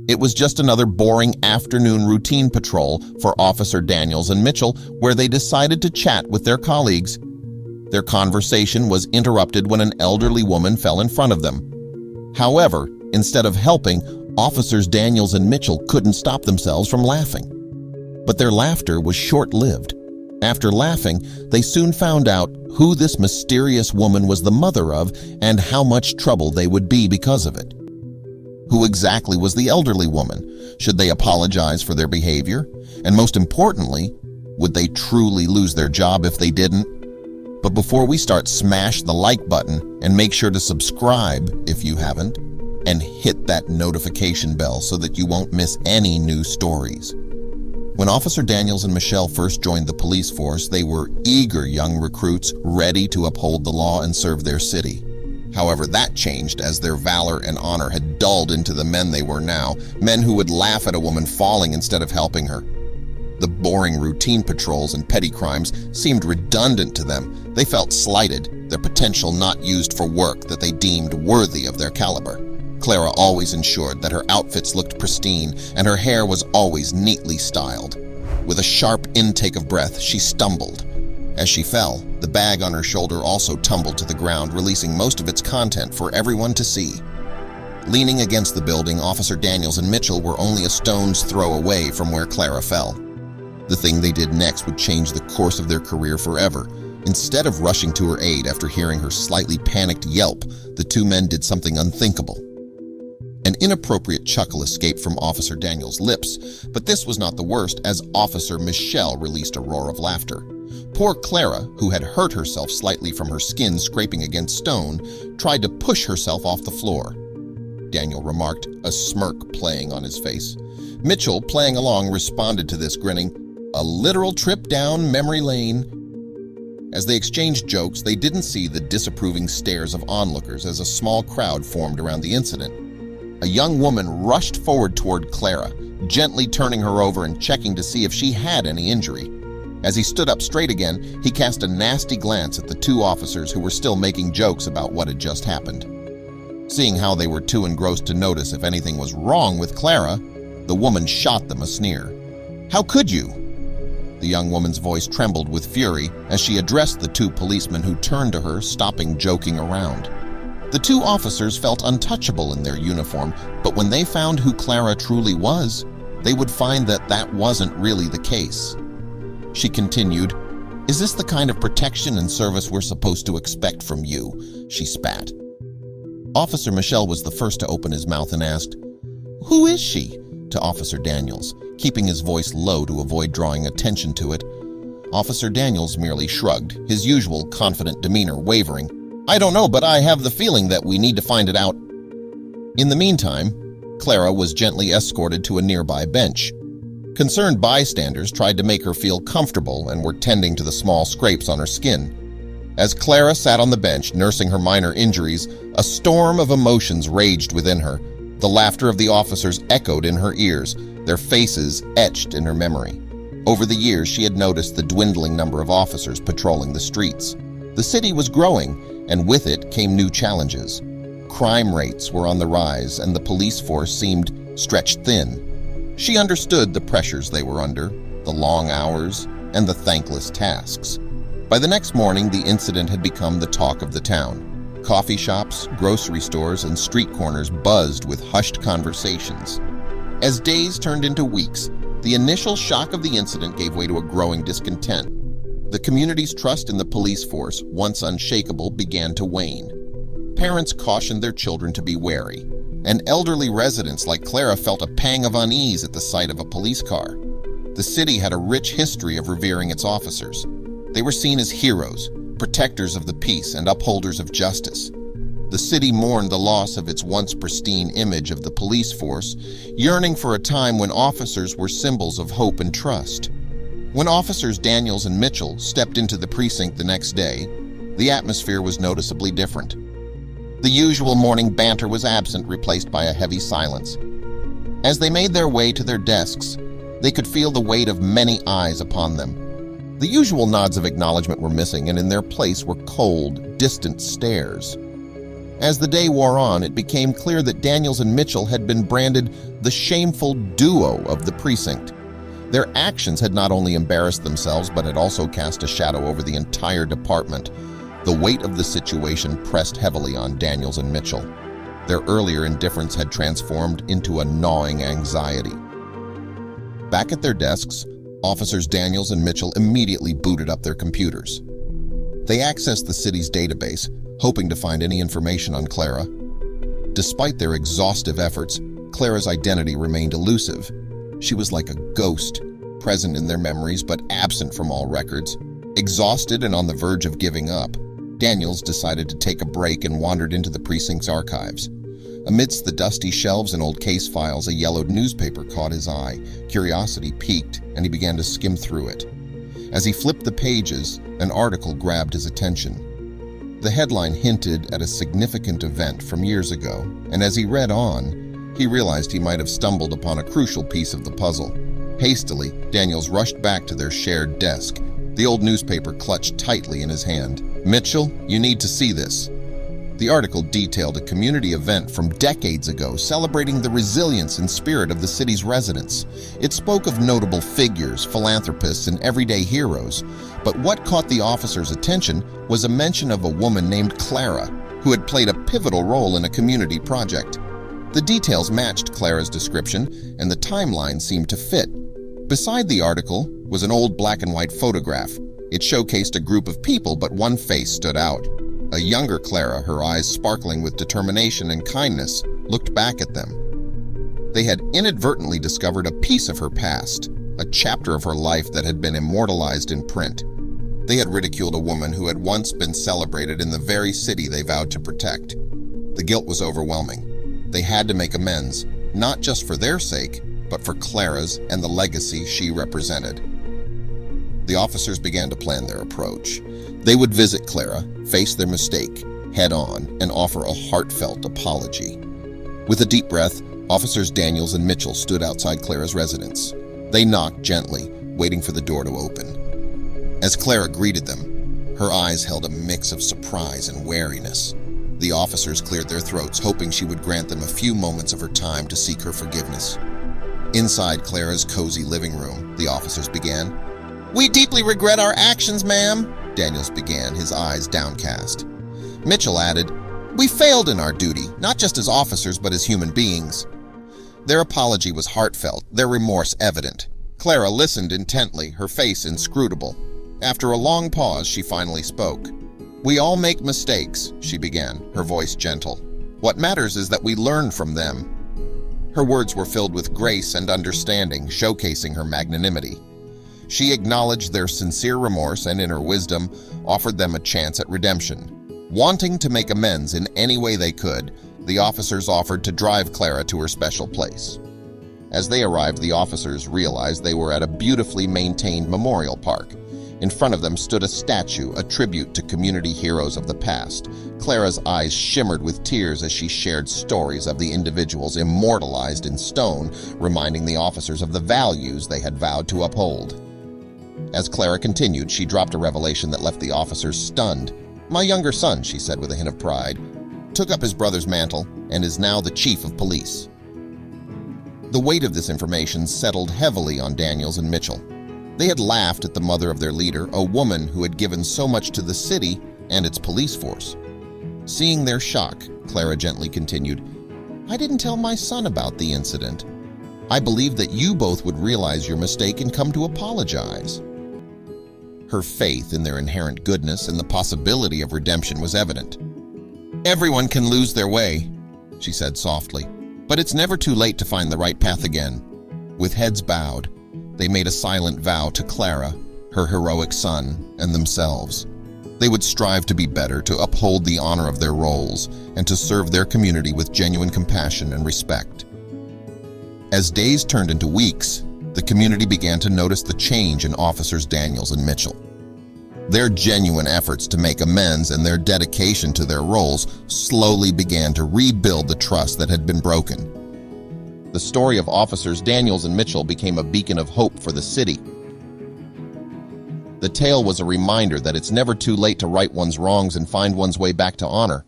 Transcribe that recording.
It was just another boring afternoon routine patrol for Officer Daniels and Mitchell, where they decided to chat with their colleagues. Their conversation was interrupted when an elderly woman fell in front of them. However, instead of helping, Officers Daniels and Mitchell couldn't stop themselves from laughing. But their laughter was short-lived. After laughing, they soon found out who this mysterious woman was the mother of and how much trouble they would be because of it. Who exactly was the elderly woman? Should they apologize for their behavior? And most importantly, would they truly lose their job if they didn't? But before we start, smash the like button and make sure to subscribe if you haven't, and hit that notification bell so that you won't miss any new stories. When Officer Daniels and Michelle first joined the police force, they were eager young recruits ready to uphold the law and serve their city. However, that changed as their valor and honor had dulled into the men they were now, men who would laugh at a woman falling instead of helping her. The boring routine patrols and petty crimes seemed redundant to them. They felt slighted, their potential not used for work that they deemed worthy of their caliber. Clara always ensured that her outfits looked pristine and her hair was always neatly styled. With a sharp intake of breath, she stumbled. As she fell, the bag on her shoulder also tumbled to the ground, releasing most of its content for everyone to see. Leaning against the building, Officer Daniels and Mitchell were only a stone's throw away from where Clara fell. The thing they did next would change the course of their career forever. Instead of rushing to her aid after hearing her slightly panicked yelp, the two men did something unthinkable. An inappropriate chuckle escaped from Officer Daniels' lips, but this was not the worst, as Officer Michelle released a roar of laughter. Poor Clara, who had hurt herself slightly from her skin scraping against stone, tried to push herself off the floor. Daniel remarked, a smirk playing on his face. Mitchell, playing along, responded to this, grinning, a literal trip down memory lane. As they exchanged jokes, they didn't see the disapproving stares of onlookers as a small crowd formed around the incident. A young woman rushed forward toward Clara, gently turning her over and checking to see if she had any injury. As he stood up straight again, he cast a nasty glance at the two officers who were still making jokes about what had just happened. Seeing how they were too engrossed to notice if anything was wrong with Clara, the woman shot them a sneer. "How could you?" The young woman's voice trembled with fury as she addressed the two policemen who turned to her, stopping joking around. The two officers felt untouchable in their uniform, but when they found who Clara truly was, they would find that that wasn't really the case. She continued, "Is this the kind of protection and service we're supposed to expect from you?" she spat. Officer Michelle was the first to open his mouth and asked, "Who is she?" to Officer Daniels, keeping his voice low to avoid drawing attention to it. Officer Daniels merely shrugged, his usual confident demeanor wavering. "I don't know, but I have the feeling that we need to find it out." In the meantime, Clara was gently escorted to a nearby bench. Concerned bystanders tried to make her feel comfortable and were tending to the small scrapes on her skin. As Clara sat on the bench nursing her minor injuries, a storm of emotions raged within her. The laughter of the officers echoed in her ears, their faces etched in her memory. Over the years, she had noticed the dwindling number of officers patrolling the streets. The city was growing, and with it came new challenges. Crime rates were on the rise, and the police force seemed stretched thin. She understood the pressures they were under, the long hours, and the thankless tasks. By the next morning, the incident had become the talk of the town. Coffee shops, grocery stores, and street corners buzzed with hushed conversations. As days turned into weeks, the initial shock of the incident gave way to a growing discontent. The community's trust in the police force, once unshakable, began to wane. Parents cautioned their children to be wary, and elderly residents like Clara felt a pang of unease at the sight of a police car. The city had a rich history of revering its officers. They were seen as heroes, protectors of the peace and upholders of justice. The city mourned the loss of its once pristine image of the police force, yearning for a time when officers were symbols of hope and trust. When Officers Daniels and Mitchell stepped into the precinct the next day, the atmosphere was noticeably different. The usual morning banter was absent, replaced by a heavy silence. As they made their way to their desks, they could feel the weight of many eyes upon them. The usual nods of acknowledgement were missing, and in their place were cold, distant stares. As the day wore on, it became clear that Daniels and Mitchell had been branded the shameful duo of the precinct. Their actions had not only embarrassed themselves, but had also cast a shadow over the entire department. The weight of the situation pressed heavily on Daniels and Mitchell. Their earlier indifference had transformed into a gnawing anxiety. Back at their desks, Officers Daniels and Mitchell immediately booted up their computers. They accessed the city's database, hoping to find any information on Clara. Despite their exhaustive efforts, Clara's identity remained elusive. She was like a ghost, present in their memories but absent from all records. Exhausted and on the verge of giving up, Daniels decided to take a break and wandered into the precinct's archives. Amidst the dusty shelves and old case files, a yellowed newspaper caught his eye. Curiosity piqued, and he began to skim through it. As he flipped the pages, an article grabbed his attention. The headline hinted at a significant event from years ago, and as he read on, he realized he might have stumbled upon a crucial piece of the puzzle. Hastily, Daniels rushed back to their shared desk, the old newspaper clutched tightly in his hand. "Mitchell, you need to see this." The article detailed a community event from decades ago celebrating the resilience and spirit of the city's residents. It spoke of notable figures, philanthropists, and everyday heroes. But what caught the officers' attention was a mention of a woman named Clara, who had played a pivotal role in a community project. The details matched Clara's description, and the timeline seemed to fit. Beside the article was an old black and white photograph. It showcased a group of people, but one face stood out. A younger Clara, her eyes sparkling with determination and kindness, looked back at them. They had inadvertently discovered a piece of her past, a chapter of her life that had been immortalized in print. They had ridiculed a woman who had once been celebrated in the very city they vowed to protect. The guilt was overwhelming. They had to make amends, not just for their sake, but for Clara's and the legacy she represented. The officers began to plan their approach. They would visit Clara, face their mistake head-on, and offer a heartfelt apology. With a deep breath, Officers Daniels and Mitchell stood outside Clara's residence. They knocked gently, waiting for the door to open. As Clara greeted them, her eyes held a mix of surprise and wariness. The officers cleared their throats, hoping she would grant them a few moments of her time to seek her forgiveness. Inside Clara's cozy living room, the officers began. "We deeply regret our actions, ma'am," Daniels began, his eyes downcast. Mitchell added, "We failed in our duty, not just as officers but as human beings." Their apology was heartfelt, their remorse evident. Clara listened intently, her face inscrutable. After a long pause, she finally spoke. "We all make mistakes," she began, her voice gentle. "What matters is that we learn from them." Her words were filled with grace and understanding, showcasing her magnanimity. She acknowledged their sincere remorse and, in her wisdom, offered them a chance at redemption. Wanting to make amends in any way they could, the officers offered to drive Clara to her special place. As they arrived, the officers realized they were at a beautifully maintained memorial park. In front of them stood a statue, a tribute to community heroes of the past. Clara's eyes shimmered with tears as she shared stories of the individuals immortalized in stone, reminding the officers of the values they had vowed to uphold. As Clara continued, she dropped a revelation that left the officers stunned. "My younger son," she said with a hint of pride, "took up his brother's mantle and is now the chief of police." The weight of this information settled heavily on Daniels and Mitchell. They had laughed at the mother of their leader, a woman who had given so much to the city and its police force. Seeing their shock, Clara gently continued, "I didn't tell my son about the incident. I believed that you both would realize your mistake and come to apologize." Her faith in their inherent goodness and the possibility of redemption was evident. "Everyone can lose their way," she said softly, "but it's never too late to find the right path again." With heads bowed, they made a silent vow to Clara, her heroic son, and themselves. They would strive to be better, to uphold the honor of their roles, and to serve their community with genuine compassion and respect. As days turned into weeks, the community began to notice the change in Officers Daniels and Mitchell. Their genuine efforts to make amends and their dedication to their roles slowly began to rebuild the trust that had been broken. The story of Officers Daniels and Mitchell became a beacon of hope for the city. The tale was a reminder that it's never too late to right one's wrongs and find one's way back to honor.